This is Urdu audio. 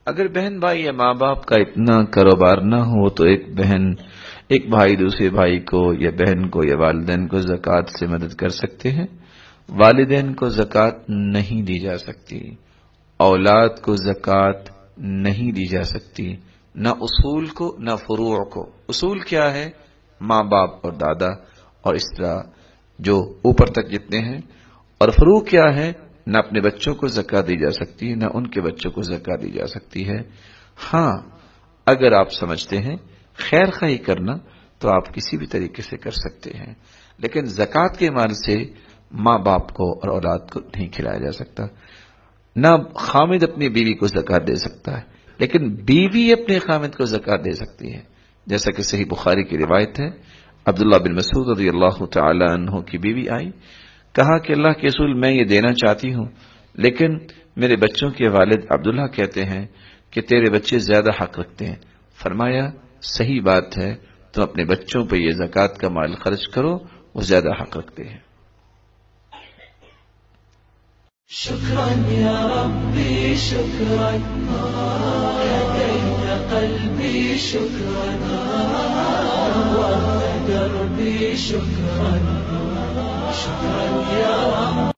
اگر بہن بھائی یا ماں باپ کا اتنا کاروبار نہ ہو تو ایک بھائی دوسرے بھائی کو یا بہن کو یا والدین کو زکوٰۃ سے مدد کر سکتے ہیں. والدین کو زکوٰۃ نہیں دی جا سکتی، اولاد کو زکوٰۃ نہیں دی جا سکتی، نہ اصول کو نہ فروع کو. اصول کیا ہے؟ ماں باپ اور دادا اور اس طرح جو اوپر تک جتنے ہیں. اور فروع کیا ہے؟ نہ اپنے بچوں کو زکوٰۃ دی جا سکتی نہ ان کے بچوں کو زکوٰۃ دی جا سکتی ہے. ہاں اگر آپ سمجھتے ہیں خیر خواہی کرنا تو آپ کسی بھی طریقے سے کر سکتے ہیں، لیکن زکوٰۃ کے مال سے ماں باپ کو اور اولاد کو نہیں کھلایا جا سکتا. نہ خامد اپنی بیوی کو زکوٰۃ دے سکتا ہے، لیکن بیوی اپنے خامد کو زکوٰۃ دے سکتی ہے. جیسا کہ صحیح بخاری کی روایت ہے، عبداللہ بن مسعود رضی اللہ تعالی عنہ کی بیوی آئی، کہا کہ اللہ کے رسول میں یہ دینا چاہتی ہوں، لیکن میرے بچوں کے والد عبداللہ کہتے ہیں کہ تیرے بچے زیادہ حق رکھتے ہیں. فرمایا صحیح بات ہے، تم اپنے بچوں پہ یہ زکوٰۃ کا مال خرچ کرو، وہ زیادہ حق رکھتے ہیں. شكرا يا ربي شكرا هديت قلبي شكرا وهدى دربي شكرا شكرا يا رب.